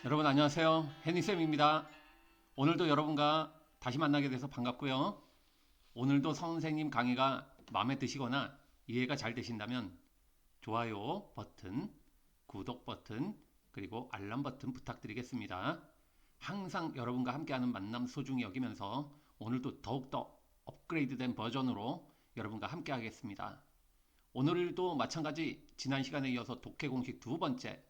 여러분 안녕하세요. 해니쌤입니다. 오늘도 여러분과 다시 만나게 돼서 반갑고요. 오늘도 선생님 강의가 마음에 드시거나 이해가 잘 되신다면 좋아요 버튼, 구독 버튼, 그리고 알람 버튼 부탁드리겠습니다. 항상 여러분과 함께하는 만남 소중히 여기면서 오늘도 더욱더 업그레이드된 버전으로 여러분과 함께하겠습니다. 오늘도 마찬가지 지난 시간에 이어서 독해 공식 두 번째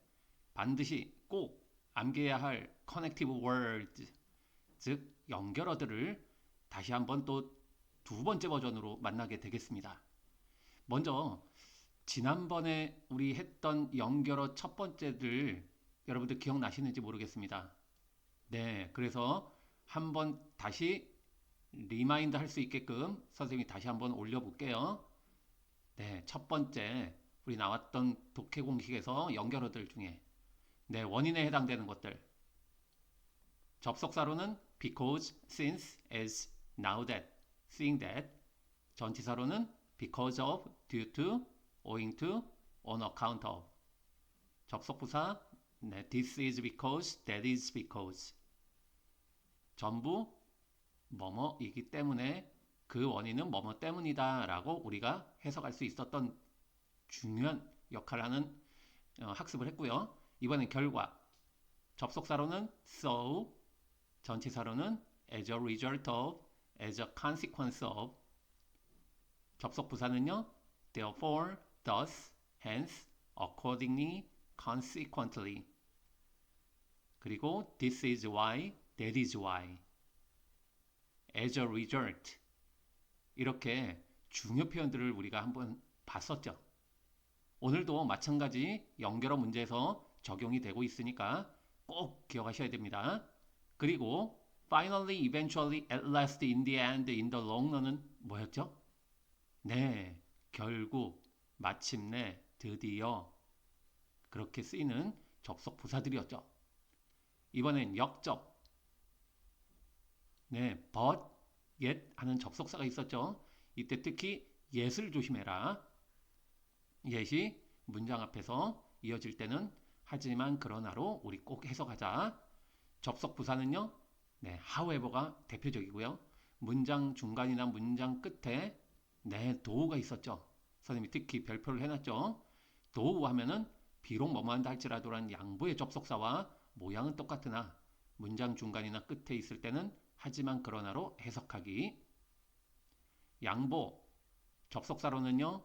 반드시 꼭 암기해야 할 커넥티브 월드 즉 연결어들을 다시 한번 또 두 번째 버전으로 만나게 되겠습니다. 먼저 지난번에 우리 했던 연결어 첫 번째들 여러분들 기억나시는지 모르겠습니다. 네, 그래서 한번 다시 리마인드 할 수 있게끔 선생님이 다시 한번 올려볼게요. 네, 첫 번째 우리 나왔던 독해 공식에서 연결어들 중에 네, 원인에 해당되는 것들 접속사로는 because, since, as, now that, seeing that. 전치사로는 because of, due to, owing to, on account of. 접속부사 네, this is because, that is because. 전부 뭐뭐이기 때문에 그 원인은 뭐뭐 때문이다 라고 우리가 해석할 수 있었던 중요한 역할을 하는 학습을 했고요. 이번엔 결과. 접속사로는 so, 전치사로는 as a result of, as a consequence of. 접속부사는요, therefore, thus, hence, accordingly, consequently. 그리고 this is why, that is why. as a result. 이렇게 중요 표현들을 우리가 한번 봤었죠. 오늘도 마찬가지 연결어 문제에서 적용이 되고 있으니까 꼭 기억하셔야 됩니다. 그리고 finally, eventually, at last, in the end, in the long run은 뭐였죠? 네, 결국, 마침내, 드디어 그렇게 쓰이는 접속 부사들이었죠. 이번엔 역접. 네, but, yet 하는 접속사가 있었죠. 이때 특히 yet을 조심해라. yet이 문장 앞에서 이어질 때는 하지만 그러나로 우리 꼭 해석하자. 접속 부사는요. 네, however가 대표적이고요. 문장 중간이나 문장 끝에 네, do가 있었죠. 선생님이 특히 별표를 해놨죠. do 하면은 비록 뭐뭐 한다 할지라도라는 양보의 접속사와 모양은 똑같으나 문장 중간이나 끝에 있을 때는 하지만 그러나로 해석하기. 양보 접속사로는요.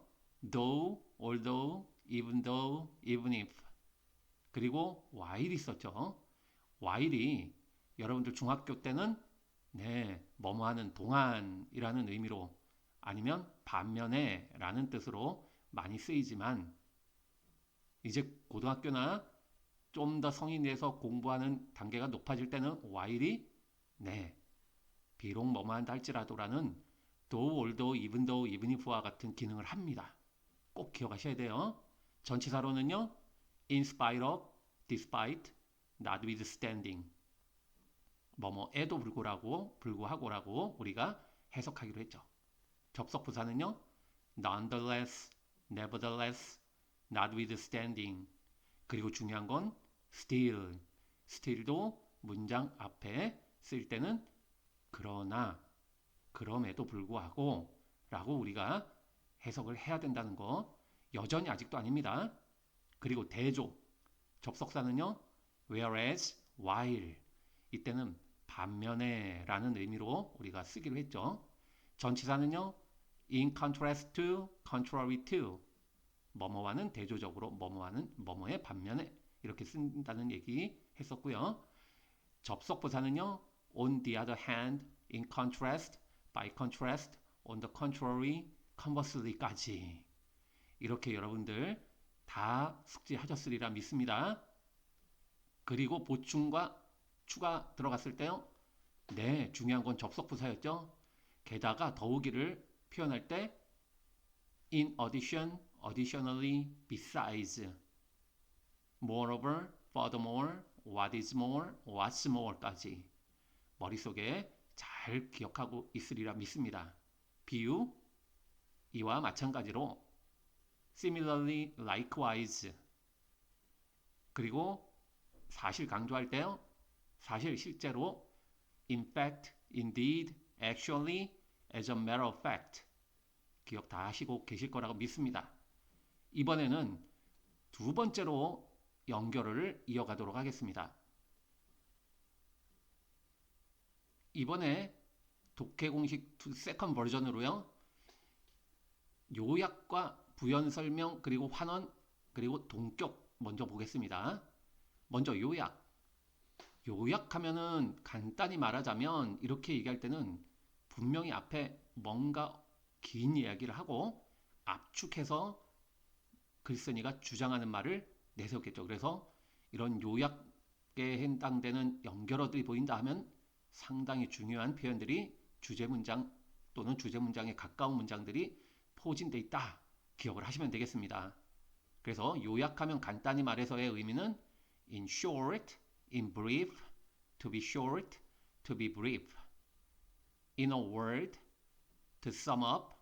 though, although, even though, even if. 그리고 while 있었죠. while이 여러분들 중학교 때는 네, 뭐뭐 하는 동안이라는 의미로 아니면 반면에 라는 뜻으로 많이 쓰이지만 이제 고등학교나 좀 더 성인이 돼서 공부하는 단계가 높아질 때는 while이 네, 비록 뭐뭐 한다 할지라도라는 though, although, even though, even if와 같은 기능을 합니다. 꼭 기억하셔야 돼요. 전치사로는요. in spite of, despite, notwithstanding. 뭐뭐에도 불구하고라고 우리가 해석하기로 했죠. 접속 부사는요. nonetheless, nevertheless, notwithstanding. 그리고 중요한 건 still. still도 문장 앞에 쓸 때는 그러나, 그럼에도 불구하고 라고 우리가 해석을 해야 된다는 거 여전히 아직도 아닙니다. 그리고 대조. 접속사는요. whereas, while. 이때는 반면에 라는 의미로 우리가 쓰기로 했죠. 전치사는요. in contrast to, contrary to. 뭐뭐와는 대조적으로, 뭐뭐와는 뭐뭐의 반면에 이렇게 쓴다는 얘기 했었고요. 접속부사는요. on the other hand, in contrast, by contrast, on the contrary, conversely까지 이렇게 여러분들 다 숙지하셨으리라 믿습니다. 그리고 보충과 추가 들어갔을 때요. 네, 중요한 건 접속부사였죠. 게다가 더우기를 표현할 때 in addition, additionally, besides, moreover, furthermore, what is more, what's more까지 머릿속에 잘 기억하고 있으리라 믿습니다. 비유, 이와 마찬가지로 similarly, likewise, 그리고 사실 강조할 때요. 사실 실제로 in fact, indeed, actually, as a matter of fact 기억 다 하시고 계실 거라고 믿습니다. 이번에는 두 번째로 연결을 이어가도록 하겠습니다. 이번에 독해 공식 세컨 버전으로요. 요약과 부연 설명 그리고 환원 그리고 동격 먼저 보겠습니다. 먼저 요약. 요약하면은 간단히 말하자면 이렇게 얘기할 때는 분명히 앞에 뭔가 긴 이야기를 하고 압축해서 글쓴이가 주장하는 말을 내세웠겠죠. 그래서 이런 요약에 해당되는 연결어들이 보인다 하면 상당히 중요한 표현들이 주제 문장 또는 주제 문장에 가까운 문장들이 포진되어 있다. 기억을 하시면 되겠습니다. 그래서 요약하면 간단히 말해서의 의미는 in short, in brief, to be short, to be brief. In a word, to sum up,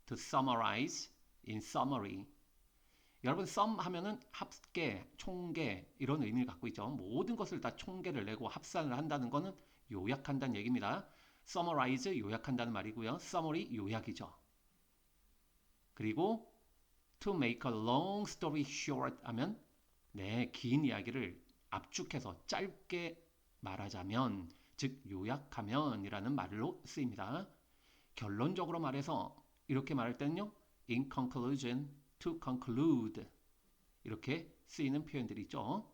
to summarize, in summary. 여러분 sum 하면은 합계, 총계 이런 의미를 갖고 있죠. 모든 것을 다 총계를 내고 합산을 한다는 것은 요약한다는 얘기입니다. summarize 요약한다는 말이고요. summary 요약이죠. 그리고 to make a long story short 하면 긴 이야기를 압축해서 짧게 말하자면 즉 요약하면 이라는 말로 쓰입니다. 결론적으로 말해서 이렇게 말할 때는요. in conclusion, to conclude 이렇게 쓰이는 표현들이 있죠.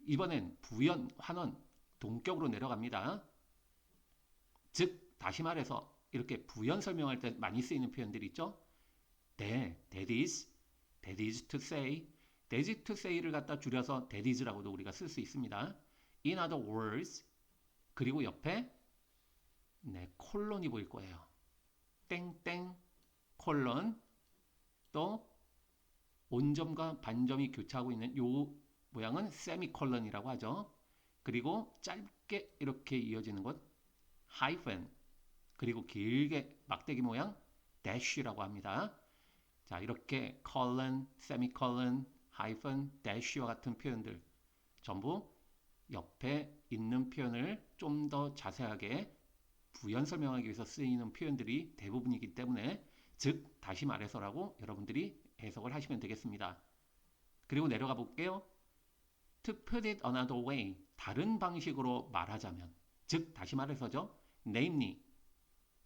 이번엔 부연, 환원, 동격으로 내려갑니다. 즉 다시 말해서 이렇게 부연 설명할 때 많이 쓰이는 표현들이 있죠. that is to say, that is to say를 갖다 줄여서 that is라고도 우리가 쓸 수 있습니다. in other words, 그리고 옆에 콜론이 보일 거예요. 땡땡 콜론 또 온점과 반점이 교차하고 있는 요 모양은 세미콜론이라고 하죠. 그리고 짧게 이렇게 이어지는 것 하이픈 그리고 길게 막대기 모양 dash라고 합니다. 자, 이렇게 컬런, 세미컬런, 하이픈, dash와 같은 표현들 전부 옆에 있는 표현을 좀 더 자세하게 부연 설명하기 위해서 쓰이는 표현들이 대부분이기 때문에 즉 다시 말해서라고 여러분들이 해석을 하시면 되겠습니다. 그리고 내려가 볼게요. To put it another way, 다른 방식으로 말하자면 즉 다시 말해서죠. namely,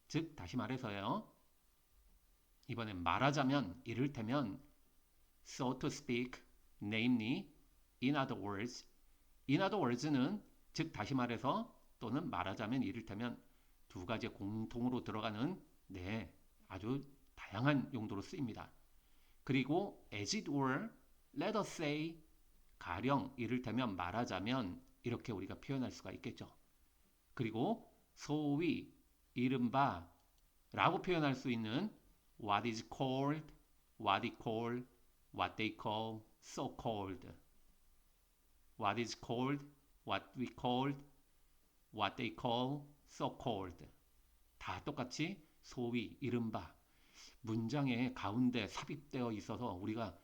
즉 다시 말해서요. 이번엔 말하자면 이를테면 so to speak, namely, in other words. in other words는 즉 다시 말해서 또는 말하자면 이를테면 두 가지 공통으로 들어가는 아주 다양한 용도로 쓰입니다. 그리고 as it were, let us say, 가령 이를테면 말하자면 이렇게 우리가 표현할 수가 있겠죠. 그리고 소위 이른바 라고 표현할 수 있는 what is called, what they call, what they call, so called. what is called, what we called, what they call, so called. 다 똑같이 소위 이른바 문장의 가운데 삽입되어 있어서 우리가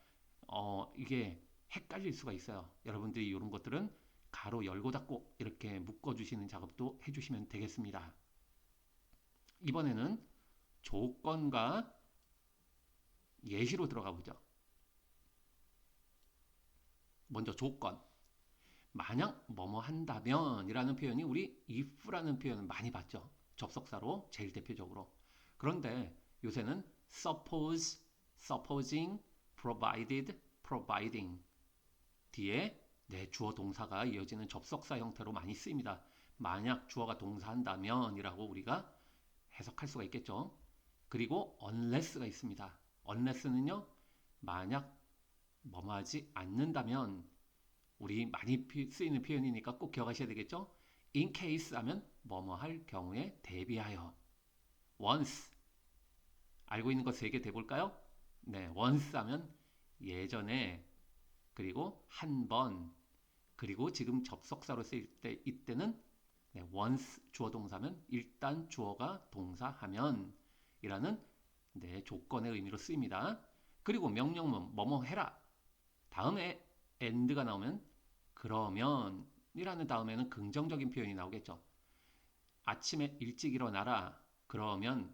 이게 헷갈릴 수가 있어요. 여러분들이 이런 것들은 가로 열고 닫고 이렇게 묶어주시는 작업도 해주시면 되겠습니다. 이번에는 조건과 예시로 들어가 보죠. 먼저 조건. 만약 뭐뭐 한다면 이라는 표현이 우리 if라는 표현을 많이 봤죠. 접속사로 제일 대표적으로. 그런데 요새는 suppose, supposing, provided, providing 뒤에 주어 동사가 이어지는 접속사 형태로 많이 쓰입니다. 만약 주어가 동사한다면 이라고 우리가 해석할 수가 있겠죠. 그리고 unless가 있습니다. unless는요. 만약 뭐뭐 하지 않는다면 우리 많이 쓰이는 표현이니까 꼭 기억하셔야 되겠죠. in case 하면 뭐뭐 할 경우에 대비하여 once 알고 있는 거 3개 대볼까요? once 하면 예전에 그리고 한 번 그리고 지금 접속사로 쓰일 때 이때는 once 주어 동사면 일단 주어가 동사하면 이라는 조건의 의미로 쓰입니다. 그리고 명령문 뭐뭐 해라 다음에 and가 나오면 그러면 이라는 다음에는 긍정적인 표현이 나오겠죠. 아침에 일찍 일어나라. 그러면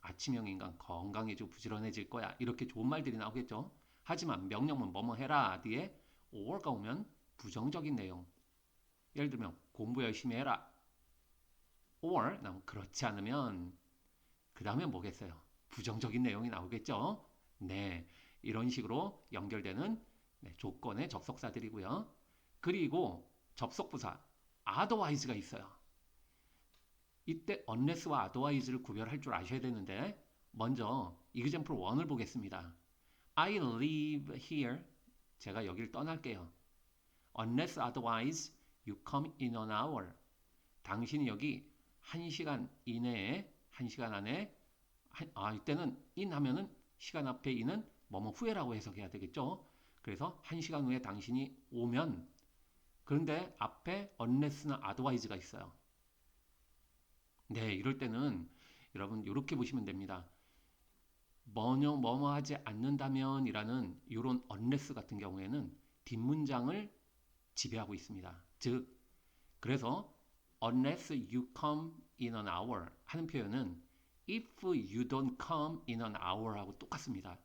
아침형 인간 건강해지고 부지런해질 거야. 이렇게 좋은 말들이 나오겠죠. 하지만 명령문 뭐뭐 해라 뒤에 or가 오면 부정적인 내용. 예를 들면 공부 열심히 해라. or 그렇지 않으면 그 다음에 뭐겠어요? 부정적인 내용이 나오겠죠. 네, 이런 식으로 연결되는 조건의 접속사들이고요. 그리고 접속부사 otherwise가 있어요. 이때 unless와 otherwise를 구별할 줄 아셔야 되는데 먼저 example 1을 보겠습니다. I live here. 제가 여길 떠날게요. Unless otherwise you come in an hour. 당신이 여기 1시간 이내에 1시간 안에 이때는 in 하면은 시간 앞에 in은 뭐뭐 후에라고 해석해야 되겠죠. 그래서 1시간 후에 당신이 오면 그런데 앞에 unless나 otherwise가 있어요. 네, 이럴 때는 여러분 이렇게 보시면 됩니다. 뭐뭐 하지 않는다면 이라는 이런 unless 같은 경우에는 뒷문장을 지배하고 있습니다. 즉, 그래서 unless you come in an hour 하는 표현은 if you don't come in an hour 하고 똑같습니다.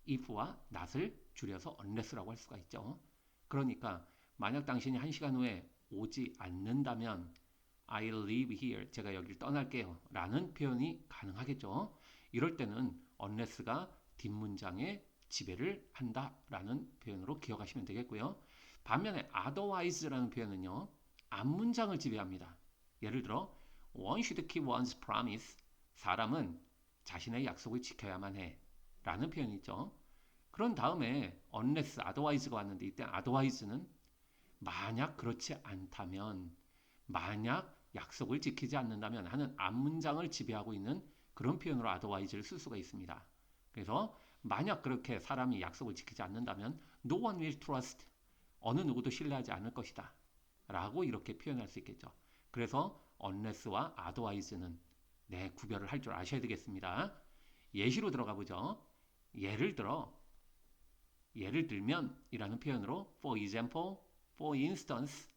if와 not을 줄여서 unless라고 할 수가 있죠. 그러니까 만약 당신이 1시간 후에 오지 않는다면 I live here. 제가 여길 떠날게요. 라는 표현이 가능하겠죠. 이럴 때는 unless가 뒷문장에 지배를 한다라는 표현으로 기억하시면 되겠고요. 반면에 otherwise라는 표현은요. 앞문장을 지배합니다. 예를 들어 one should keep one's promise. 사람은 자신의 약속을 지켜야만 해. 라는 표현이 있죠. 그런 다음에 unless, otherwise가 왔는데 이때 otherwise는 만약 그렇지 않다면 만약 약속을 지키지 않는다면 하는 앞문장을 지배하고 있는 그런 표현으로 otherwise를 쓸 수가 있습니다. 그래서 만약 그렇게 사람이 약속을 지키지 않는다면 no one will trust. 어느 누구도 신뢰하지 않을 것이다. 라고 이렇게 표현할 수 있겠죠. 그래서 unless와 otherwise는 구별을 할 줄 아셔야 되겠습니다. 예시로 들어가 보죠. 예를 들면 이라는 표현으로 for example, for instance,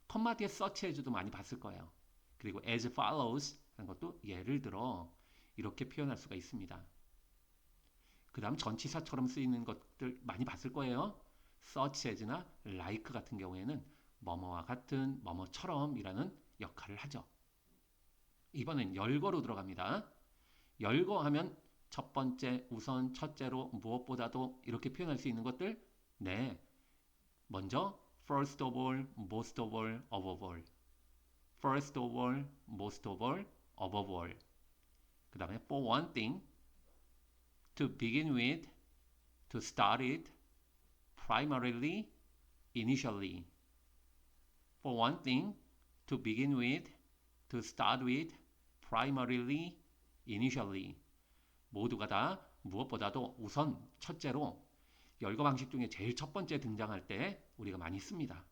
컴마 뒤에 such as도 많이 봤을 거예요. 그리고 as follows 하는 것도 예를 들어 이렇게 표현할 수가 있습니다. 그 다음 전치사처럼 쓰이는 것들 많이 봤을 거예요. such as나 like 같은 경우에는 뭐뭐와 같은, 뭐뭐처럼 이라는 역할을 하죠. 이번엔 열거로 들어갑니다. 열거 하면 첫 번째, 우선, 첫째로, 무엇보다도 이렇게 표현할 수 있는 것들 먼저 first of all, most of all, above all. first of all, most of all, above all. 그 다음에 for one thing, to begin with, to start it, primarily, initially. for one thing, to begin with, to start with, primarily, initially. 모두가 다 무엇보다도 우선 첫째로 열거 방식 중에 제일 첫 번째 등장할 때 우리가 많이 씁니다.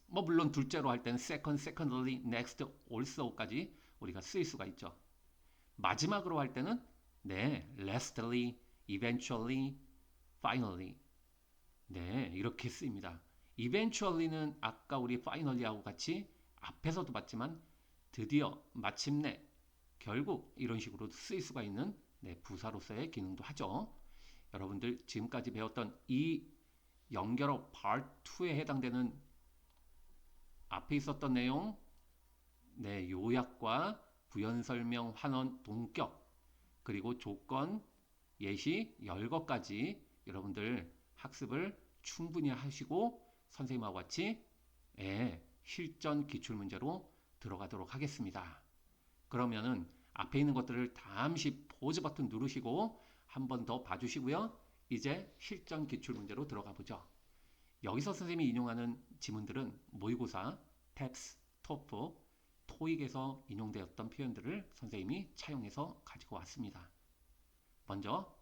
물론 둘째로 할 때는 second, secondly, next, also까지 우리가 쓰일 수가 있죠. 마지막으로 할 때는 lastly, eventually, finally. 이렇게 쓰입니다. eventually는 아까 우리 finally하고 같이 앞에서도 봤지만 드디어, 마침내, 결국 이런 식으로 쓰일 수가 있는 부사로서의 기능도 하죠. 여러분들 지금까지 배웠던 이 연결어 part 2에 해당되는 앞에 있었던 내용, 요약과 부연 설명, 환원, 동격, 그리고 조건, 예시, 열거까지 여러분들 학습을 충분히 하시고 선생님하고 같이 실전 기출문제로 들어가도록 하겠습니다. 그러면은 앞에 있는 것들을 잠시 포즈 버튼 누르시고 한 번 더 봐주시고요. 이제 실전 기출문제로 들어가 보죠. 여기서 선생님이 인용하는 지문들은 모의고사, 탭스, 토프, 토익에서 인용되었던 표현들을 선생님이 차용해서 가지고 왔습니다. 먼저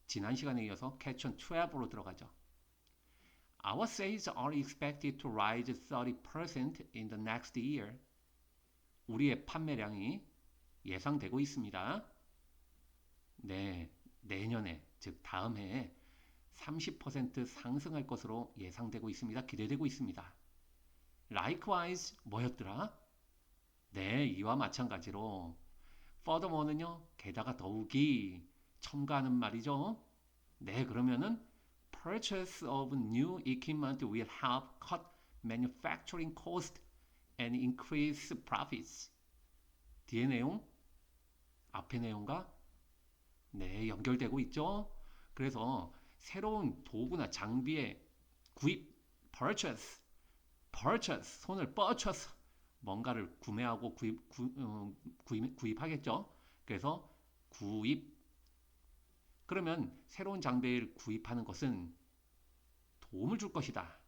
지난 시간에 이어서 퀘스천 12로 들어가죠. Our sales are expected to rise 30% in the next year. 우리의 판매량이 예상되고 있습니다. 내년에, 즉 다음 해에 30% 상승할 것으로 예상되고 있습니다. 기대되고 있습니다. Likewise 뭐였더라? 네, 이와 마찬가지로 furthermore는요, 게다가 더욱이 첨가하는 말이죠. 네, 그러면은 purchase of new equipment will help cut manufacturing cost and increase profits. 뒤에 내용, 앞의 내용과 네, 연결되고 있죠. 그래서 새로운 도구나 장비의 구입, purchase, 손을 뻗쳐서 뭔가를 구매하고 구입하겠죠. 그래서 구입. 그러면 새로운 장비를 구입하는 것은 도움을 줄 것이다.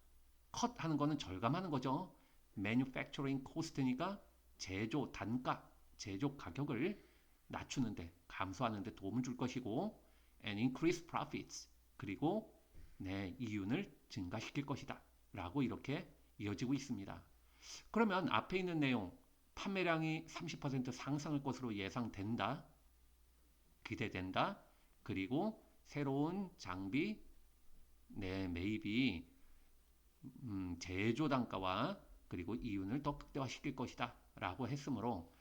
컷 하는 거는 절감하는 거죠. manufacturing cost니까 제조 단가, 제조 가격을 낮추는데, 감소하는데 도움을 줄 것이고, and increase profits. 그리고 내 이윤을 증가시킬 것이다. 라고 이렇게 이어지고 있습니다. 그러면 앞에 있는 내용, 판매량이 30% 상승할 것으로 예상된다. 기대된다. 그리고 새로운 장비, 매입이 제조 단가와 그리고 이윤을 더 극대화시킬 것이다. 라고 했으므로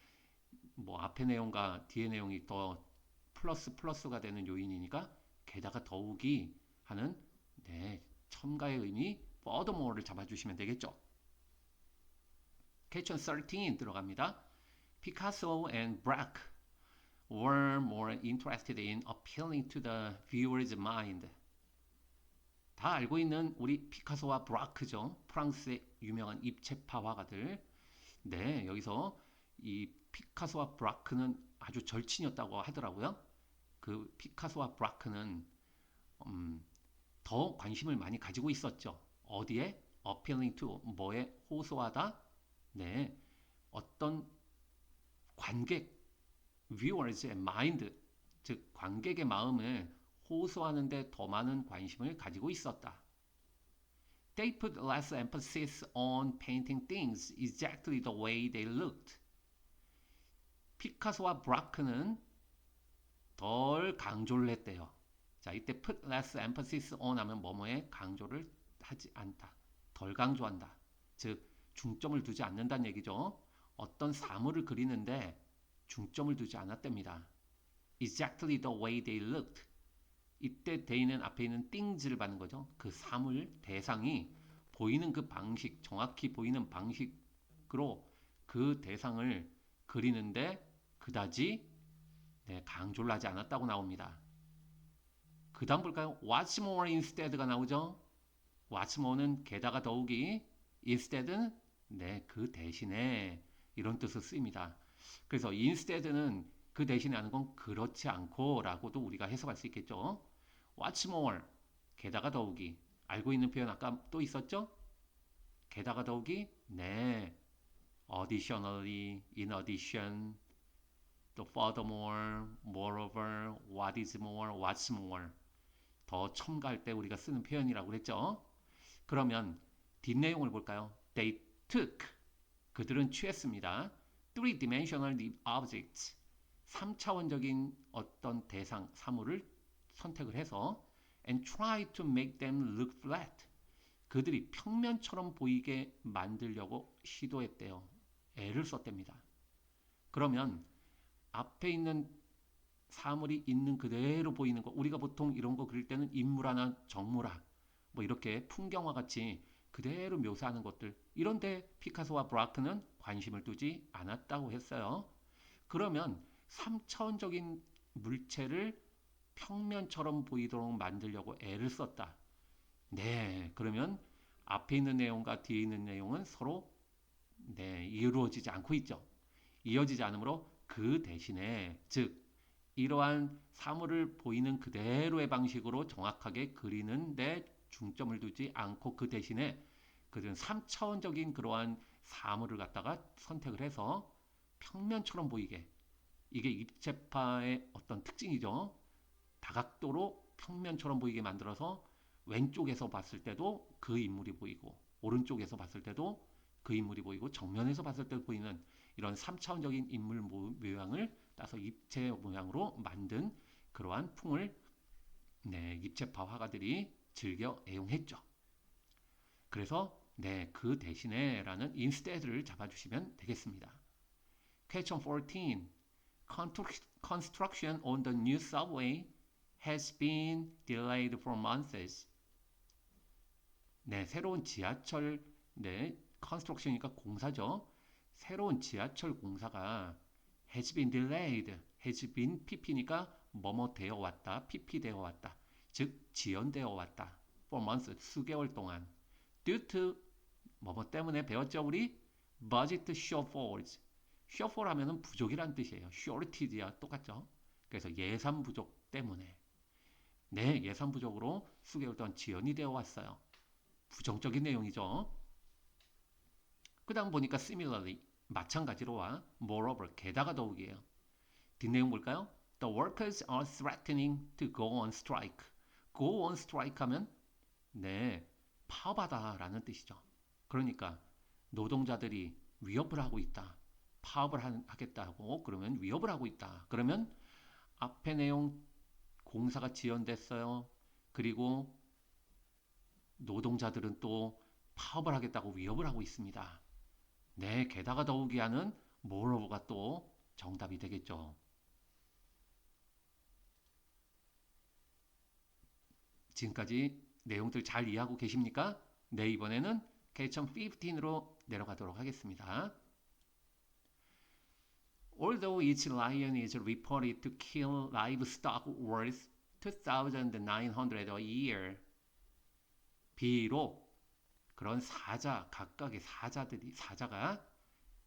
뭐 앞의 내용과 뒤의 내용이 더 플러스가 되는 요인이니까 게다가 더욱이 하는 첨가의 의미 furthermore를 잡아주시면 되겠죠. Question 13 들어갑니다. Picasso and Braque were more interested in appealing to the viewer's mind. 다 알고 있는 우리 피카소와 브라크죠. 프랑스의 유명한 입체파 화가들. 네, 여기서 이 피카소와 브라크는 아주 절친이었다고 하더라고요. 그 피카소와 브라크는 더 관심을 많이 가지고 있었죠. 어디에? appealing to 뭐에 호소하다? 네, 어떤 관객 viewers의 mind, 즉 관객의 마음을 호소하는데 더 많은 관심을 가지고 있었다. They put less emphasis on painting things exactly the way they looked. 피카소와 브라크는 덜 강조를 했대요. 자, 이때 put less emphasis on 하면 뭐뭐에 강조를 하지 않다. 덜 강조한다. 즉, 중점을 두지 않는다는 얘기죠. 어떤 사물을 그리는데 중점을 두지 않았답니다. Exactly the way they looked. 이때 they는 앞에 있는 things를 받는 거죠. 그 사물, 대상이 보이는 그 방식, 정확히 보이는 방식으로 그 대상을 그리는데 그다지 강조를 하지 않았다고 나옵니다. 그 다음 볼까요? What's more instead가 나오죠. What's more는 게다가 더욱이, instead는 그 대신에 이런 뜻으로 쓰입니다. 그래서 instead는 그 대신에 하는 건 그렇지 않고 라고도 우리가 해석할 수 있겠죠. What's more, 게다가 더욱이. 알고 있는 표현 아까 또 있었죠? 게다가 더욱이, additionally, in addition, 또 furthermore, moreover, what is more, what's more. 더 첨가할 때 우리가 쓰는 표현이라고 그랬죠. 그러면 뒷내용을 볼까요? They took, 그들은 취했습니다. Three-dimensional objects, 3차원적인 어떤 대상, 사물을 선택을 해서 and tried to make them look flat, 그들이 평면처럼 보이게 만들려고 시도했대요. 애를 썼답니다. 그러면 앞에 있는 사물이 있는 그대로 보이는 거, 우리가 보통 이런 거 그릴 때는 인물화나 정물화, 뭐 이렇게 풍경화 같이 그대로 묘사하는 것들, 이런데 피카소와 브라크는 관심을 두지 않았다고 했어요. 그러면 3차원적인 물체를 평면처럼 보이도록 만들려고 애를 썼다. 그러면 앞에 있는 내용과 뒤에 있는 내용은 서로 이루어지지 않고 있죠. 이어지지 않으므로 그 대신에, 즉 이러한 사물을 보이는 그대로의 방식으로 정확하게 그리는데 중점을 두지 않고 그 대신에 그들은 3차원적인 그러한 사물을 갖다가 선택을 해서 평면처럼 보이게, 이게 입체파의 어떤 특징이죠. 다각도로 평면처럼 보이게 만들어서 왼쪽에서 봤을 때도 그 인물이 보이고, 오른쪽에서 봤을 때도 그 인물이 보이고, 정면에서 봤을 때 보이는 이런 3차원적인 인물 모양을 따서 입체 모양으로 만든 그러한 풍을 입체파 화가들이 즐겨 애용했죠. 그래서 네, 그 대신에라는 instead를 잡아주시면 되겠습니다. Question 14. Construction on the new subway has been delayed for months. 네, 새로운 지하철, 네, construction이니까 공사죠. 새로운 지하철 공사가 has been delayed, has been pp니까 뭐뭐 되어 왔다, pp 되어 왔다. 즉, 지연되어 왔다. for months, 수개월 동안. due to 뭐뭐 때문에 배웠죠, 우리? budget shortfalls. shortfall 하면은 부족이란 뜻이에요. shortage야 똑같죠. 그래서 예산 부족 때문에. 네, 예산 부족으로 수개월 동안 지연이 되어 왔어요. 부정적인 내용이죠. 그 다음 보니까 similarly, 마찬가지로와 moreover, 게다가 더욱이에요. 뒷내용 볼까요? The workers are threatening to go on strike. go on strike 하면 네, 파업하다라는 뜻이죠. 그러니까 노동자들이 위협을 하고 있다. 파업을 하겠다고 그러면 위협을 하고 있다. 그러면 앞에 내용 공사가 지연됐어요. 그리고 노동자들은 또 파업을 하겠다고 위협을 하고 있습니다. 네, 게다가 더욱이 하는 moreover가 또 정답이 되겠죠. 지금까지 내용들 잘 이해하고 계십니까? 네, 이번에는 question 15으로 내려가도록 하겠습니다. Although each lion is reported to kill livestock worth 2,900 a year, 비록 그런 각각의 사자가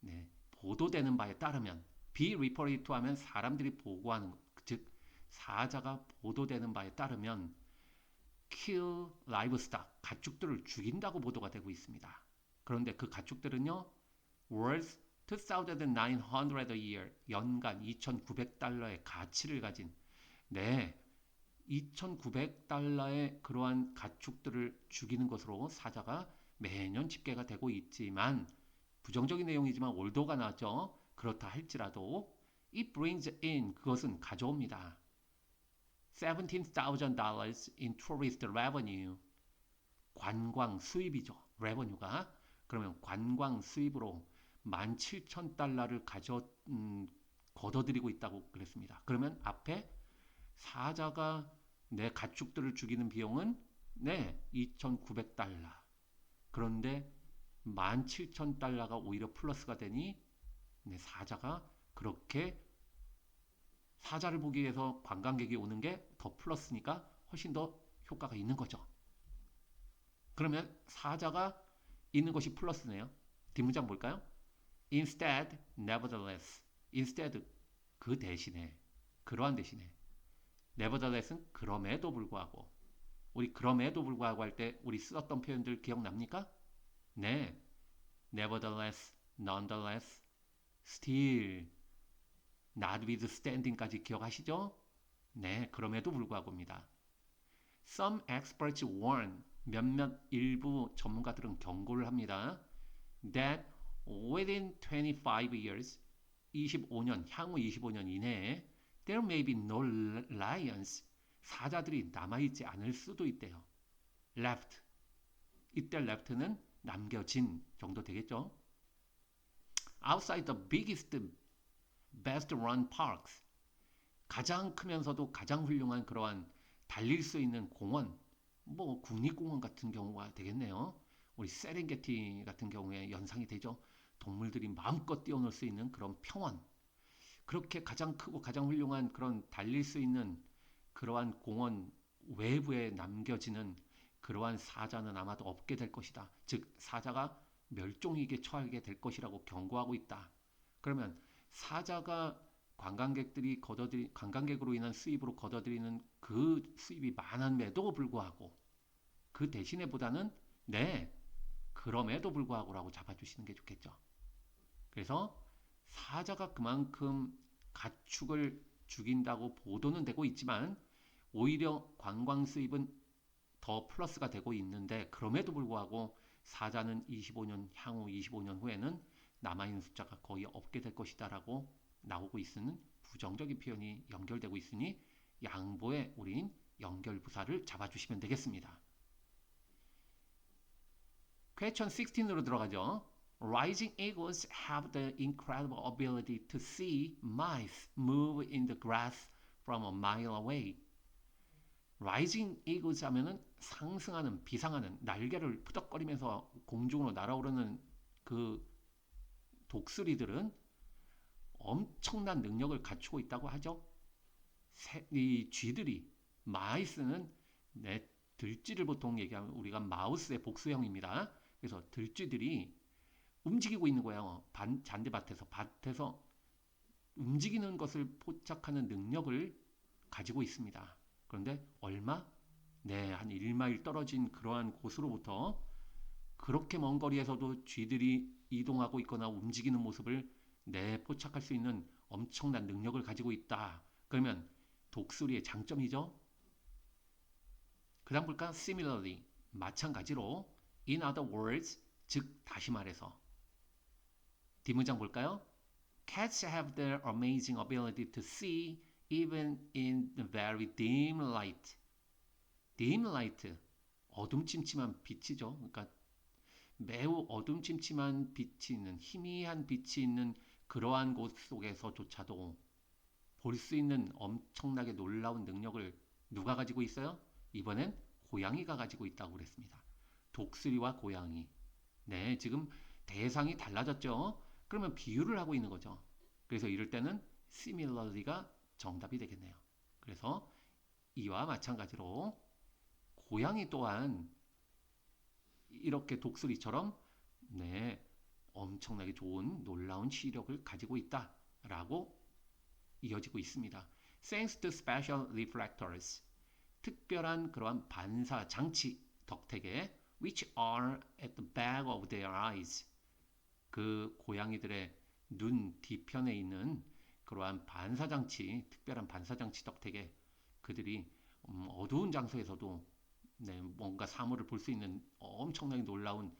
네, 보도되는 바에 따르면 be reported to 하면 사람들이 보고하는 것, 즉 사자가 보도되는 바에 따르면 kill livestock, 가축들을 죽인다고 보도가 되고 있습니다. 그런데 그 가축들은요, worth 2,900 a year, 연간 2,900달러의 가치를 가진, 네, 2,900달러의 그러한 가축들을 죽이는 것으로 사자가 매년 집계가 되고 있지만, 부정적인 내용이지만 올도가 나왔죠. 그렇다 할지라도 it brings in, 그것은 가져옵니다. $17,000 in tourist revenue. 관광 수입이죠. revenue가. 그러면 관광 수입으로 17,000달러를 걷어들이고 있다고 그랬습니다. 그러면 앞에 사자가 내 가축들을 죽이는 비용은 네, 2,900달러. 그런데 17,000달러가 오히려 플러스가 되니 네, 사자가 그렇게 사자를 보기 위해서 관광객이 오는 게 더 플러스니까 훨씬 더 효과가 있는 거죠. 그러면 사자가 있는 것이 플러스네요. 뒷문장 볼까요? Instead, nevertheless. Instead, 그 대신에, 그러한 대신에. Nevertheless는 그럼에도 불구하고. 우리 그럼에도 불구하고 할 때 우리 썼던 표현들 기억납니까? 네. Nevertheless, nonetheless, still, notwithstanding까지 기억하시죠? 네, 그럼에도 불구하고입니다. Some experts warn, 몇몇 일부 전문가들은 경고를 합니다. That within 25 years, 25년, 향후 25년 이내에 there may be no lions, 사자들이 남아있지 않을 수도 있대요. left, 이때 left는 남겨진 정도 되겠죠. Outside the biggest, best run parks, 가장 크면서도 가장 훌륭한 그러한 달릴 수 있는 공원, 뭐 국립공원 같은 경우가 되겠네요. 우리 세렝게티 같은 경우에 연상이 되죠. 동물들이 마음껏 뛰어놀 수 있는 그런 평원. 그렇게 가장 크고 가장 훌륭한 그런 달릴 수 있는 그러한 공원 외부에 남겨지는 그러한 사자는 아마도 없게 될 것이다. 즉 사자가 멸종위기에 처하게 될 것이라고 경고하고 있다. 그러면 사자가 관광객으로 인한 수입으로 걷어들이는 그 수입이 많음에도 불구하고 그 대신에보다는 네, 그럼에도 불구하고라고 잡아주시는 게 좋겠죠. 그래서 사자가 그만큼 가축을 죽인다고 보도는 되고 있지만 오히려 관광 수입은 더 플러스가 되고 있는데 그럼에도 불구하고 사자는 향후 25년 후에는 남아있는 숫자가 거의 없게 될 것이다라고 나오고 있는 부정적인 표현이 연결되고 있으니 양보에 우린 연결부사를 잡아주시면 되겠습니다. Question 16으로 들어가죠. Rising eagles have the incredible ability to see mice move in the grass from a mile away. Rising eagles 하면은 상승하는, 비상하는, 날개를 푸덕거리면서 공중으로 날아오르는 그 독수리들은 엄청난 능력을 갖추고 있다고 하죠. 이 쥐들이, 마이스는 들쥐를 보통 얘기하면 우리가 마우스의 복수형입니다. 그래서 들쥐들이 움직이고 있는 거예요. 밭에서 움직이는 것을 포착하는 능력을 가지고 있습니다. 그런데 얼마? 네, 한 1마일 떨어진 그러한 곳으로부터 그렇게 먼 거리에서도 쥐들이 이동하고 있거나 움직이는 모습을 포착할 수 있는 엄청난 능력을 가지고 있다. 그러면 독수리의 장점이죠. 그 다음 볼까? Similarly, 마찬가지로 In other words, 즉 다시 말해서 뒷문장 볼까요? Cats have their amazing ability to see even in the very dim light. dim light, 어둠침침한 빛이죠. 그러니까 매우 어둠침침한 빛이 있는, 희미한 빛이 있는 그러한 곳 속에서조차도 볼 수 있는 엄청나게 놀라운 능력을 누가 가지고 있어요? 이번엔 고양이가 가지고 있다고 그랬습니다. 독수리와 고양이. 네, 지금 대상이 달라졌죠? 그러면 비유를 하고 있는 거죠. 그래서 이럴 때는 similarly가 정답이 되겠네요. 그래서 이와 마찬가지로 고양이 또한 이렇게 독수리처럼 엄청나게 좋은 놀라운 시력을 가지고 있다라고 이어지고 있습니다. Thanks to special reflectors, 특별한 그러한 반사 장치 덕택에 which are at the back of their eyes, 그 고양이들의 눈 뒤편에 있는 그러한 반사장치, 특별한 반사장치 덕택에 그들이 어두운 장소에서도 뭔가 사물을 볼 수 있는 엄청나게 놀라운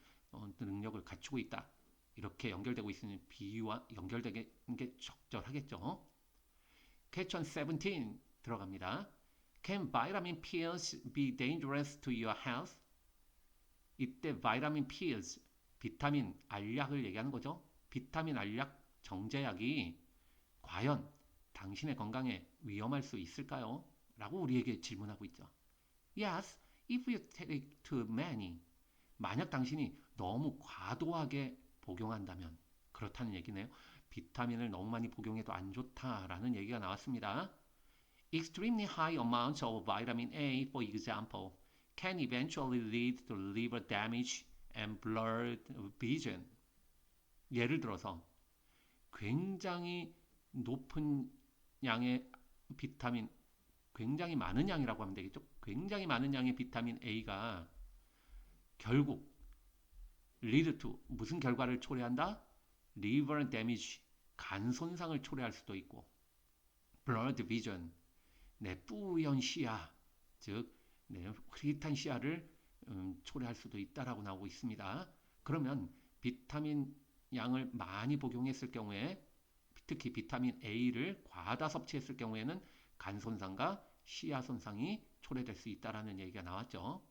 능력을 갖추고 있다. 이렇게 연결되고 있으니 비유와 연결되는 게 적절하겠죠. Question 17 들어갑니다. Can vitamin pills be dangerous to your health? 이때 vitamin pills, 비타민 알약을 얘기하는 거죠. 비타민 알약 정제약이 과연 당신의 건강에 위험할 수 있을까요? 라고 우리에게 질문하고 있죠. Yes, if you take too many. 만약 당신이 너무 과도하게 복용한다면 그렇다는 얘기네요. 비타민을 너무 많이 복용해도 안 좋다라는 얘기가 나왔습니다. Extremely high amounts of vitamin A, for example, can eventually lead to liver damage and blurred vision. 예를 들어서 굉장히 높은 양의 비타민, 굉장히 많은 양이라고 하면 되겠죠. 굉장히 많은 양의 비타민 A가 결국 lead to 무슨 결과를 초래한다? liver damage, 간 손상을 초래할 수도 있고 blurred vision, 뿌연 시야, 즉 흐릿한 시야를 초래할 수도 있다라고 나오고 있습니다. 그러면 비타민 양을 많이 복용했을 경우에 특히 비타민 A를 과다 섭취했을 경우에는 간 손상과 시야 손상이 초래될 수 있다라는 얘기가 나왔죠.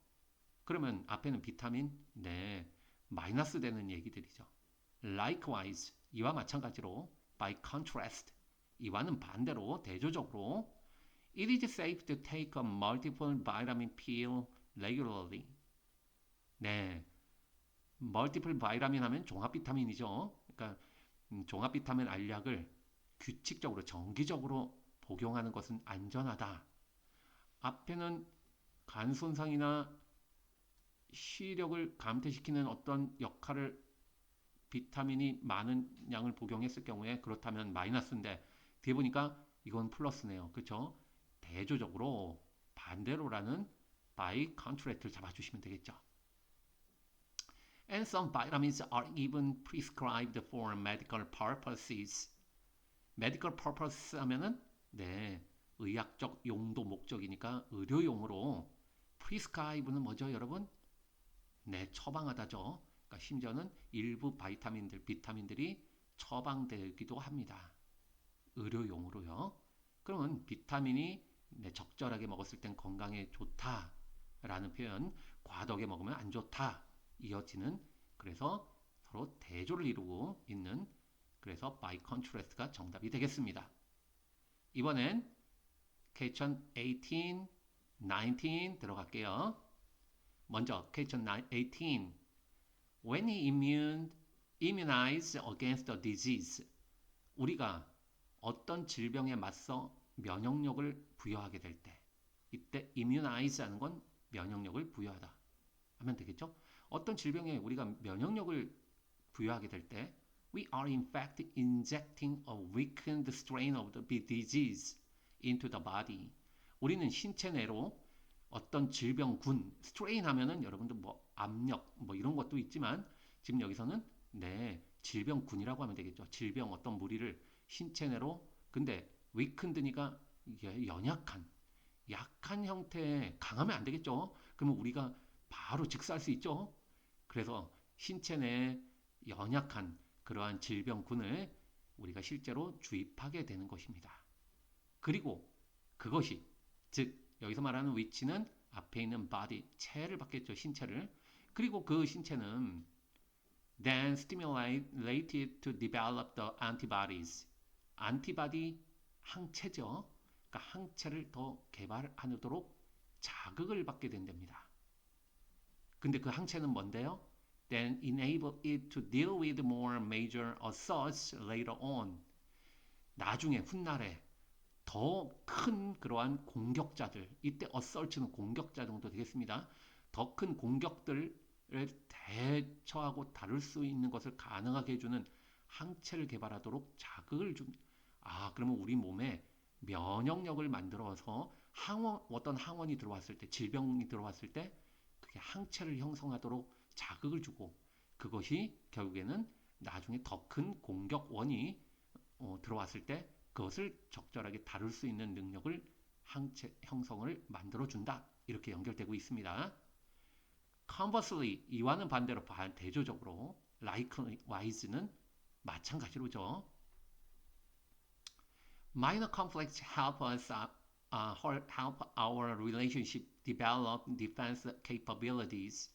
그러면 앞에는 비타민 마이너스 되는 얘기들이죠. Likewise, 이와 마찬가지로 by contrast, 이와는 반대로 대조적으로 it is safe to take a multiple vitamin pill regularly. multiple vitamin 하면 종합 비타민이죠. 그러니까 종합 비타민 알약을 규칙적으로 정기적으로 복용하는 것은 안전하다. 앞에는 간 손상이나 시력을 감퇴시키는 어떤 역할을 비타민이 많은 양을 복용했을 경우에 그렇다면 마이너스인데 뒤에 보니까 이건 플러스네요. 그렇죠? 대조적으로 반대로라는 by contrast를 잡아주시면 되겠죠. And some vitamins are even prescribed for medical purposes. medical purpose 하면은 의학적 용도 목적이니까 의료용으로 prescribe는 뭐죠, 여러분? 처방하다죠. 그러니까 심지어는 일부 비타민들이 처방되기도 합니다. 의료용으로요. 그러면 비타민이 적절하게 먹었을 땐 건강에 좋다라는 표현, 과도하게 먹으면 안 좋다 이어지는 그래서 서로 대조를 이루고 있는, 그래서 by contrast가 정답이 되겠습니다. 이번엔 question 18, 19 들어갈게요. 먼저 question 18. When immunized against a disease, 우리가 어떤 질병에 맞서 면역력을 부여하게 될 때, 이때 immunize 하는 건 면역력을 부여하다 하면 되겠죠? 어떤 질병에 우리가 면역력을 부여하게 될 때, we are in fact injecting a weakened strain of the disease into the body. 우리는 신체 내로 어떤 질병군, strain 하면은 여러분들 뭐 압력 뭐 이런 것도 있지만 지금 여기서는 네, 질병군이라고 하면 되겠죠. 질병 어떤 무리를 신체 내로, 근데 weakened니까 연약한, 약한 형태의, 강하면 안 되겠죠. 그러면 우리가 바로 즉사할 수 있죠. 그래서 신체 내에 연약한 그러한 질병군을 우리가 실제로 주입하게 되는 것입니다. 그리고 그것이, 즉 여기서 말하는 위치는 앞에 있는 body, 체를 받겠죠. 신체를. 그리고 그 신체는 then stimulated to develop the antibodies. 안티바디, 항체죠. 그러니까 항체를 더 개발하도록 자극을 받게 된답니다. 근데 그 항체는 뭔데요? Then enable it to deal with more major assaults later on. 나중에 훗날에 더 큰 그러한 공격자들, 이때 assault는 공격자 정도 되겠습니다. 더 큰 공격들을 대처하고 다룰 수 있는 것을 가능하게 해주는 항체를 개발하도록 자극을 줍. 그러면 우리 몸에 면역력을 만들어서 어떤 항원이 들어왔을 때, 질병이 들어왔을 때 그게 항체를 형성하도록 자극을 주고, 그것이 결국에는 나중에 더 큰 공격원이 들어왔을 때 그것을 적절하게 다룰 수 있는 능력을, 항체 형성을 만들어준다. 이렇게 연결되고 있습니다. Conversely, 이와는 반대로 대조적으로 likewise는 마찬가지로죠. Minor conflicts help us help our relationship develop defense capabilities.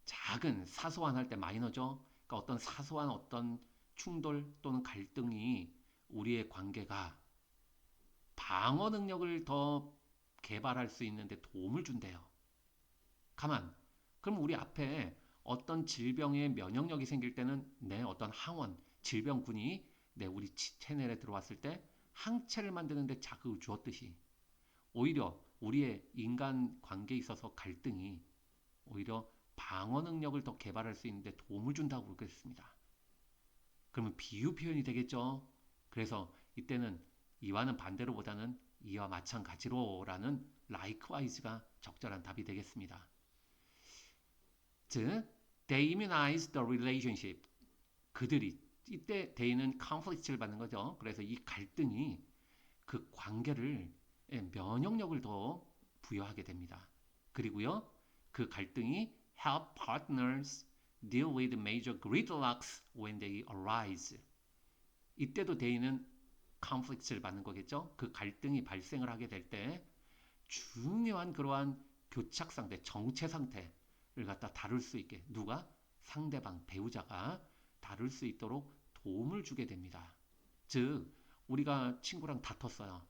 작은 사소한 할 때 마이너죠. 그러니까 어떤 사소한 어떤 충돌 또는 갈등이 우리의 관계가 방어 능력을 더 개발할 수 있는데 도움을 준대요. 가만. 그럼 우리 앞에 어떤 질병의 면역력이 생길 때는 어떤 항원, 질병군이 우리 체내에 들어왔을 때 항체를 만드는데 자극을 주었듯이, 오히려 우리의 인간 관계에 있어서 갈등이 오히려 방어 능력을 더 개발할 수 있는데 도움을 준다고 그랬습니다. 그러면 비유 표현이 되겠죠. 그래서 이때는 이와는 반대로 보다는 이와 마찬가지로라는 likewise가 적절한 답이 되겠습니다. 즉, they immunize the relationship. 그들이, 이때 they는 conflict를 받는 거죠. 그래서 이 갈등이 그 관계를 면역력을 더 부여하게 됩니다. 그리고요, 그 갈등이 help partners deal with major gridlocks when they arise. 이때도 they는 conflict를 받는 거겠죠. 그 갈등이 발생을 하게 될 때 중요한 그러한 교착 상태, 정체 상태를 갖다 다룰 수 있게, 누가? 상대방, 배우자가 다룰 수 있도록 도움을 주게 됩니다. 즉, 우리가 친구랑 다퉜어요.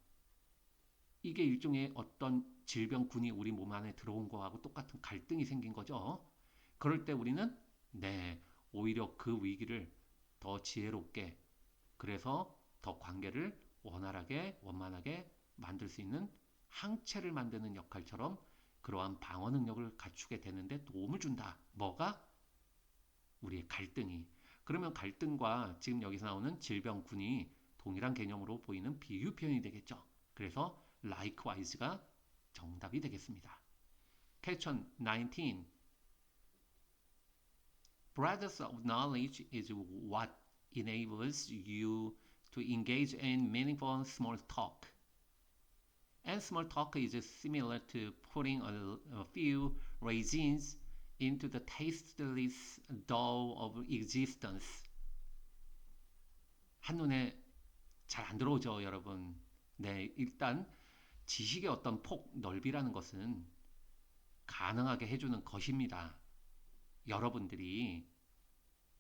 이게 일종의 어떤 질병군이 우리 몸 안에 들어온 거하고 똑같은 갈등이 생긴 거죠. 그럴 때 우리는 오히려 그 위기를 더 지혜롭게, 그래서 더 관계를 원활하게, 원만하게 만들 수 있는 항체를 만드는 역할처럼 그러한 방어 능력을 갖추게 되는데 도움을 준다. 뭐가? 우리의 갈등이. 그러면 갈등과 지금 여기서 나오는 질병군이 동일한 개념으로 보이는 비유 표현이 되겠죠. 그래서 likewise가 정답이 되겠습니다. Question 19. Breadth of knowledge is what enables you to engage in meaningful small talk. And small talk is similar to putting a few raisins into the tasteless dough of existence. 한눈에 잘 안 들어오죠, 여러분. 일단 지식의 어떤 폭, 넓이라는 것은 가능하게 해주는 것입니다. 여러분들이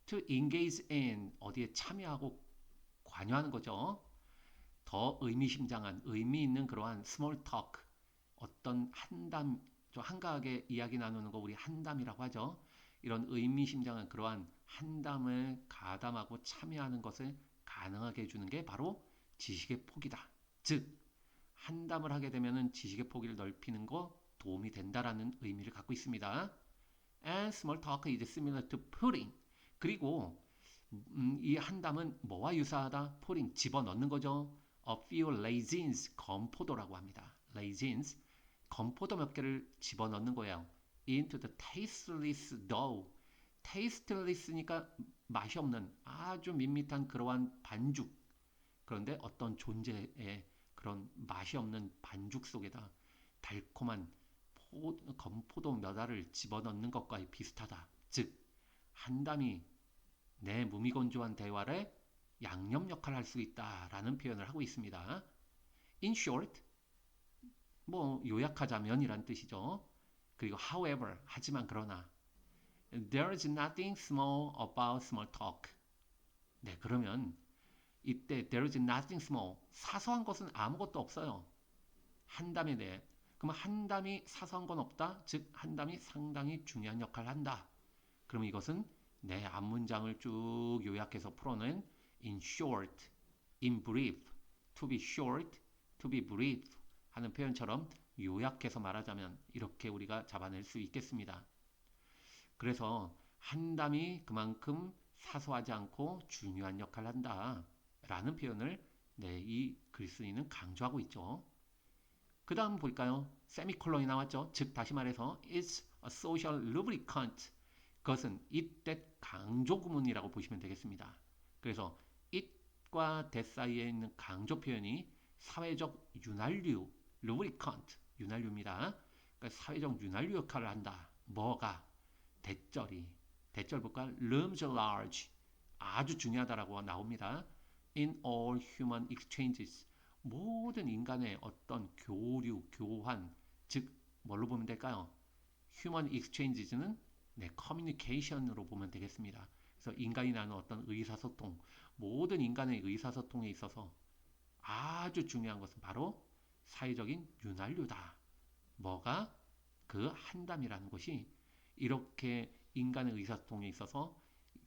to engage in 어디에 참여하고 관여하는 거죠. 더 의미심장한 의미 있는 그러한 small talk 어떤 한담 좀 한가하게 이야기 나누는 거 우리 한담이라고 하죠. 이런 의미심장한 그러한 한담을 가담하고 참여하는 것을 가능하게 해주는 게 바로 지식의 폭이다. 즉 한담을 하게 되면은 지식의 폭을 넓히는 거 도움이 된다라는 의미를 갖고 있습니다. And small talk is similar to pudding. 그리고 이 한담은 뭐와 유사하다? pudding 집어넣는 거죠. A few raisins 건포도라고 합니다. raisins 건포도 몇 개를 집어넣는 거예요. into the tasteless dough. tasteless니까 맛이 없는 아주 밋밋한 그러한 반죽. 그런데 어떤 존재의 그런 맛이 없는 반죽 속에다 달콤한 건포도 몇 알을 집어넣는 것과 비슷하다. 즉 한담이 내 무미건조한 대화를 양념 역할을 할 수 있다라는 표현을 하고 있습니다. In short, 뭐 요약하자면이란 뜻이죠. 그리고 however, 하지만 그러나 there is nothing small about small talk. 네, 그러면 이때 there is nothing small, 사소한 것은 아무것도 없어요. 한담에 대해. 그러면 한담이 사소한 건 없다. 즉 한담이 상당히 중요한 역할을 한다. 그럼 이것은 내 앞문장을 쭉 요약해서 풀어낸 in short, in brief, to be short, to be brief 하는 표현처럼 요약해서 말하자면 이렇게 우리가 잡아낼 수 있겠습니다. 그래서 한담이 그만큼 사소하지 않고 중요한 역할을 한다 라는 표현을 이 글쓰기는 강조하고 있죠. 그 다음 볼까요? 세미콜론이 나왔죠. 즉 다시 말해서 it's a social lubricant. 그것은 it that 강조 구문이라고 보시면 되겠습니다. 그래서 it과 that 사이에 있는 강조 표현이 사회적 윤활유, lubricant, 윤활유입니다. 그러니까 사회적 윤활유 역할을 한다. 뭐가? 대절이. 대절 볼까? looms large. 아주 중요하다라고 나옵니다. In all human exchanges. 모든 인간의 어떤 교류, 교환, 즉 뭘로 보면 될까요? Human exchanges는 communication으로 보면 되겠습니다. 그래서 인간이 나누는 어떤 의사소통, 모든 인간의 의사소통에 있어서 아주 중요한 것은 바로 사회적인 윤활유다. 뭐가? 그 한담이라는 것이 이렇게 인간의 의사소통에 있어서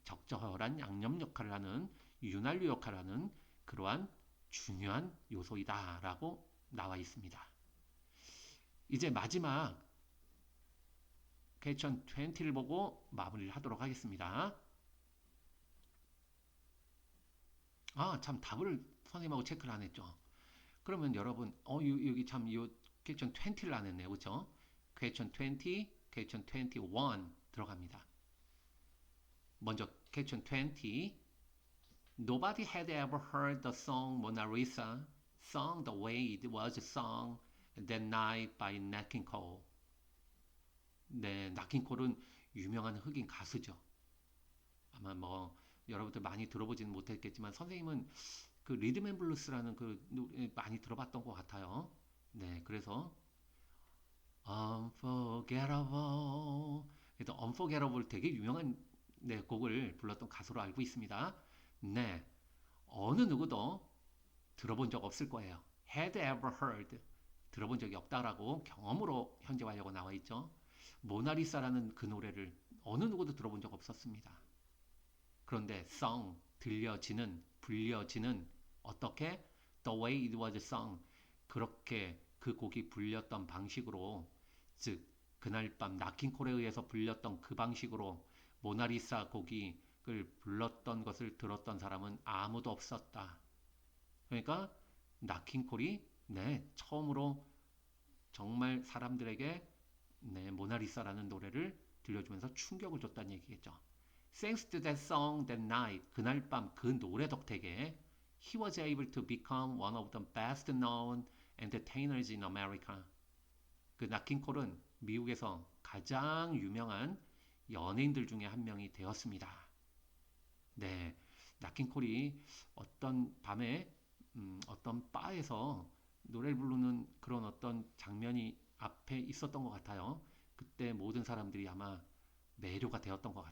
적절한 양념 역할을 하는 윤활유 역할을 하는 그러한 중요한 요소이다라고 나와 있습니다. 이제 마지막 퀘스천 20를 보고 마무리를 하도록 하겠습니다. 참 답을 선생님하고 체크를 안 했죠. 그러면 여러분 여기 참 이 퀘스천 20를 안 했네요. 그렇죠? 퀘스천 20, 퀘스천 21 들어갑니다. 먼저 퀘스천 20 Nobody had ever heard the song Mona Lisa sung the way it was sung that night by Nat King Cole. 네, 나킨콜은 유명한 흑인 가수죠. 아마 뭐 여러분들 많이 들어보지는 못했겠지만 선생님은 그 리듬앤블루스라는 그 노래 많이 들어봤던 것 같아요. 네, 그래서 Unforgettable. 그래서 Unforgettable 되게 유명한 곡을 불렀던 가수로 알고 있습니다. 네, 어느 누구도 들어본 적 없을 거예요. Had ever heard. 들어본 적이 없다라고 경험으로 현재 완료가 나와 있죠. 모나리사라는 그 노래를 어느 누구도 들어본 적 없었습니다. 그런데 sung, 들려지는, 불려지는 어떻게? The way it was sung. 그렇게 그 곡이 불렸던 방식으로 즉 그날 밤 나킨콜에 의해서 불렸던 그 방식으로 모나리사 곡이 불렀던 것을 들었던 사람은 아무도 없었다. 그러니까 나킨콜이 처음으로 정말 사람들에게 모나리사라는 노래를 들려주면서 충격을 줬다는 얘기겠죠. Thanks to that song that night, 그날 밤 그 노래 덕택에 he was able to become one of the best known entertainers in America. 그 나킨콜은 미국에서 가장 유명한 연예인들 중에 한 명이 되었습니다. 네, 나킨콜이 어떤 밤에 어떤 바에서 노래를 부르는 그런 어떤 장면이 앞에 있었던 것 같아요. 그때 모든 사람들이 아마 매료가 되었던 것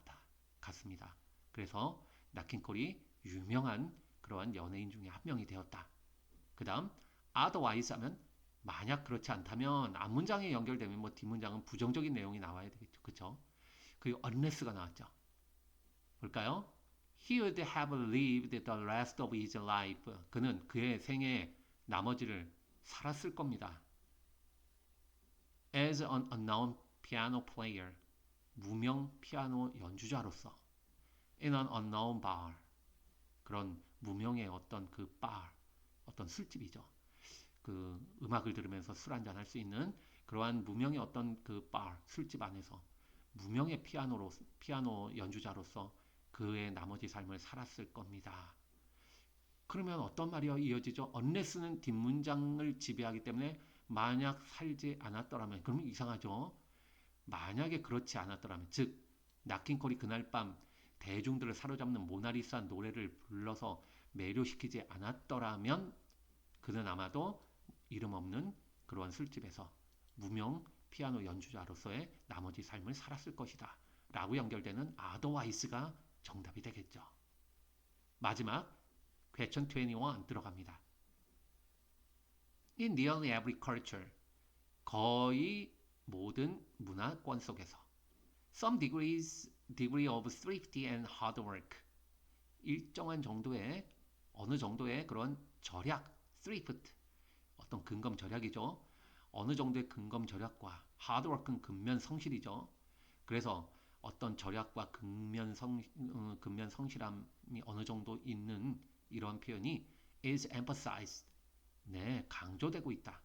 같습니다. 그래서 나킨콜이 유명한 그러한 연예인 중에 한 명이 되었다. 그 다음 otherwise 하면 만약 그렇지 않다면 앞문장에 연결되면 뭐 뒷문장은 부정적인 내용이 나와야 되겠죠. 그쵸? 그리고 unless가 나왔죠. 볼까요? He would have lived the rest of his life. 그는 그의 생애 나머지를 살았을 겁니다. As an unknown piano player. 무명 피아노 연주자로서 in an unknown bar. 그런 무명의 어떤 그 bar, 어떤 술집이죠. 그 음악을 들으면서 술 한잔 할 수 있는 그러한 무명의 어떤 그 bar, 술집 안에서 무명의 피아노 연주자로서 그의 나머지 삶을 살았을 겁니다. 그러면 어떤 말이 이어지죠? unless는 뒷문장을 지배하기 때문에 만약 살지 않았더라면 그러면 이상하죠? 만약에 그렇지 않았더라면 즉 나킨콜이 그날 밤 대중들을 사로잡는 모나리사 노래를 불러서 매료시키지 않았더라면 그는 아마도 이름 없는 그러한 술집에서 무명 피아노 연주자로서의 나머지 삶을 살았을 것이다 라고 연결되는 otherwise가 정답이 되겠죠. 마지막 question 21 들어갑니다. In nearly every culture 거의 모든 문화권 속에서 some degree of thrifty and hard work 일정한 정도의 어느 정도의 그런 절약 thrift 어떤 근검 절약이죠. 어느 정도의 근검 절약과 hard work는 근면 성실이죠. 그래서 어떤 절약과 근면 성실함이 어느 정도 있는 이런 표현이 is emphasized 네, 강조되고 있다.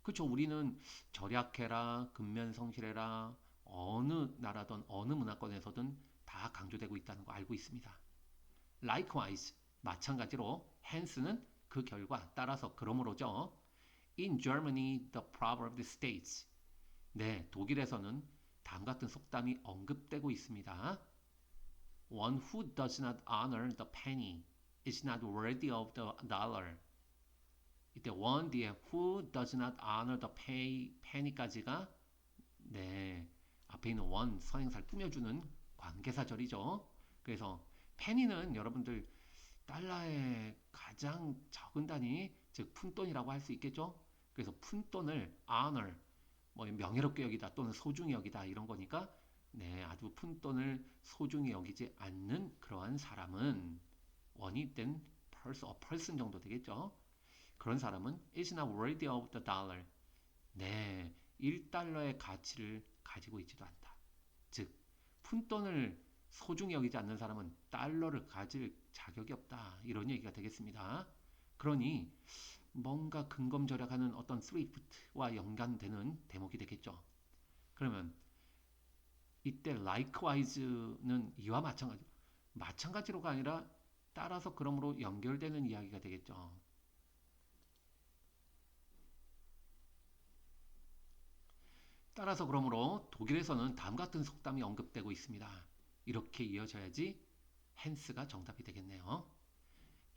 그렇죠. 우리는 절약해라, 근면 성실해라, 어느 나라든 어느 문화권에서든 다 강조되고 있다는 거 알고 있습니다. Likewise, 마찬가지로 hence는 그 결과 따라서 그러므로죠. In Germany, the proverb states. 네, 독일에서는 다음 같은 속담이 언급되고 있습니다. One who does not honor the penny is not worthy of the dollar. 이때 one 뒤에 who does not honor the penny까지가 네 앞에 있는 one 선행사를 꾸며주는 관계사절이죠. 그래서 penny는 여러분들 달러의 가장 적은 단위 즉 푼돈이라고 할 수 있겠죠. 그래서 푼돈을 honor 뭐 명예롭게 여기다 또는 소중히 여기다 이런 거니까 네 아주 푼돈을 소중히 여기지 않는 그러한 사람은 원이 된 person 정도 되겠죠. 그런 사람은 is not worthy of the dollar. 네, 1달러의 가치를 가지고 있지도 않다. 즉, 푼돈을 소중히 여기지 않는 사람은 달러를 가질 자격이 없다. 이런 얘기가 되겠습니다. 그러니 뭔가 근검절약하는 어떤 thrift와 연관되는 대목이 되겠죠. 그러면 이때 likewise는 이와 마찬가지로가 아니라 따라서 그러므로 연결되는 이야기가 되겠죠. 따라서 그러므로 독일에서는 다음 같은 속담이 언급되고 있습니다. 이렇게 이어져야지 hence가 정답이 되겠네요.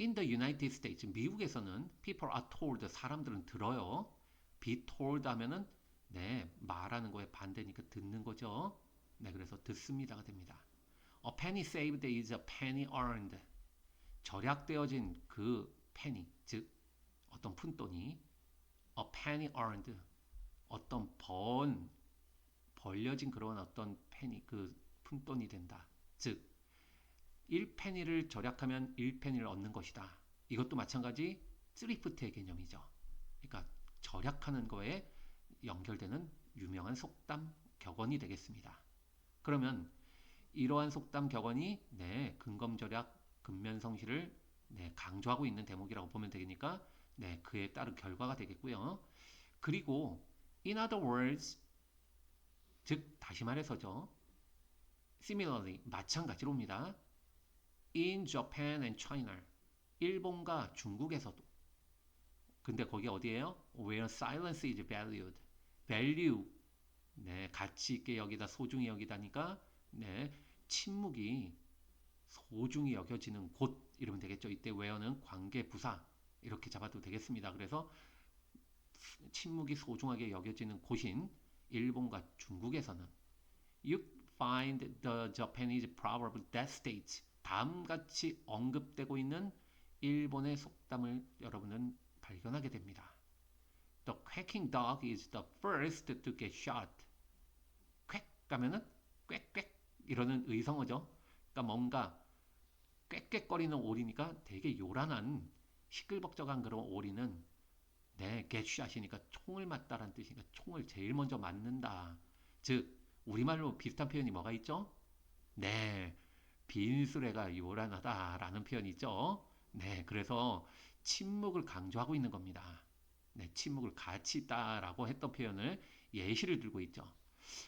In the United States, 미국에서는 people are told, 사람들은 들어요. be told 하면은 네, 말하는 거에 반대니까 듣는 거죠. 네, 그래서 듣습니다가 됩니다. A penny saved is a penny earned. 절약되어진 그 penny, 즉 어떤 푼돈이 a penny earned, 어떤 벌려진 그런 어떤 그 푼돈이 된다. 즉 1페니를 절약하면 1페니를 얻는 것이다. 이것도 마찬가지 쓰리프트의 개념이죠. 그러니까 절약하는 거에 연결되는 유명한 속담 격언이 되겠습니다. 그러면 이러한 속담 격언이 네, 근검절약, 근면성실을 네, 강조하고 있는 대목이라고 보면 되니까 네, 그에 따른 결과가 되겠고요. 그리고 in other words 즉 다시 말해서죠. Similarly 마찬가지로입니다. In Japan and China 일본과 중국에서도 근데 거기 어디예요? Where silence is valued. value 네, 가치 있게 여기다 소중히 여기다니까 네, 침묵이 소중히 여겨지는 곳 이러면 되겠죠. 이때 where는 관계 부사 이렇게 잡아도 되겠습니다. 그래서 침묵이 소중하게 여겨지는 곳인 일본과 중국에서는 find the Japanese proverb that states 다음같이 언급되고 있는 일본의 속담을 여러분은 발견하게 됩니다. The quacking dog is the first to get shot. 꽥 가면은 꽥꽥 이러는 의성어죠. 그러니까 뭔가 꽥꽥거리는 오리니까 되게 요란한 시끌벅적한 그런 오리는 네, getshot이니까 총을 맞다라는 뜻이니까 총을 제일 먼저 맞는다. 즉 우리말로 비슷한 표현이 뭐가 있죠? 네, 빈수레가 요란하다라는 표현이 있죠. 네, 그래서 침묵을 강조하고 있는 겁니다. 네, 침묵을 가치 있다라고 했던 표현을 예시를 들고 있죠.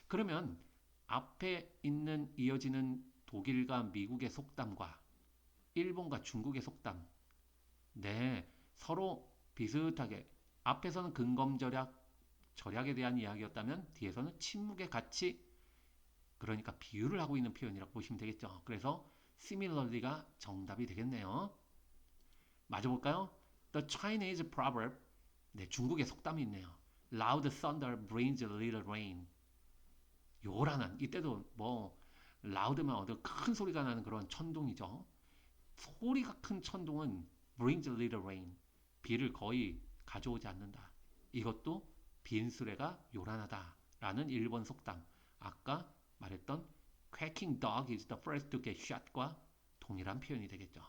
그러면 앞에 있는 이어지는 독일과 미국의 속담과 일본과 중국의 속담, 네, 서로 비슷하게 앞에서는 근검절약, 절약에 대한 이야기였다면 뒤에서는 침묵의 가치, 그러니까 비유를 하고 있는 표현이라고 보시면 되겠죠. 그래서 similarly가 정답이 되겠네요. 맞아볼까요? The Chinese proverb, 네, 중국의 속담이 있네요. Loud thunder brings a little rain. 요란한, 이때도 뭐 loud만 얻어 큰 소리가 나는 그런 천둥이죠. 소리가 큰 천둥은 brings a little rain. 비를 거의 가져오지 않는다. 이것도 빈수레가 요란하다라는 일본 속담. 아까 말했던 quacking dog is the first to get shot과 동일한 표현이 되겠죠.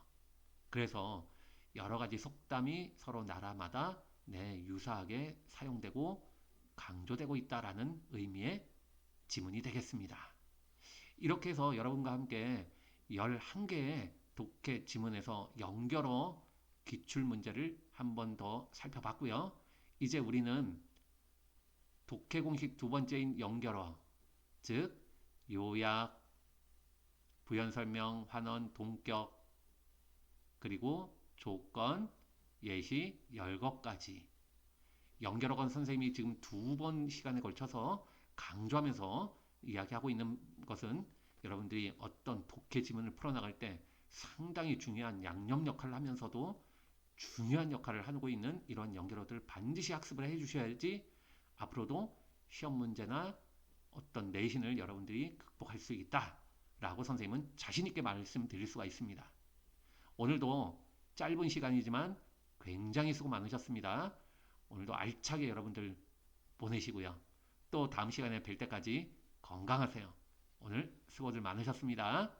그래서 여러 가지 속담이 서로 나라마다 네, 유사하게 사용되고 강조되고 있다라는 의미의 지문이 되겠습니다. 이렇게 해서 여러분과 함께 11개의 독해 지문에서 연결어 기출 문제를 한 번 더 살펴봤고요. 이제 우리는 독해 공식 두 번째인 연결어, 즉 요약, 부연 설명, 환원, 동격, 그리고 조건, 예시, 열거까지 연결어건 선생님이 지금 두 번 시간에 걸쳐서 강조하면서 이야기하고 있는 것은 여러분들이 어떤 독해 지문을 풀어나갈 때 상당히 중요한 양념 역할을 하면서도 중요한 역할을 하고 있는 이런 연결어들을 반드시 학습을 해 주셔야지 앞으로도 시험 문제나 어떤 내신을 여러분들이 극복할 수 있다라고 선생님은 자신있게 말씀드릴 수가 있습니다. 오늘도 짧은 시간이지만 굉장히 수고 많으셨습니다. 오늘도 알차게 여러분들 보내시고요. 또 다음 시간에 뵐 때까지 건강하세요. 오늘 수고들 많으셨습니다.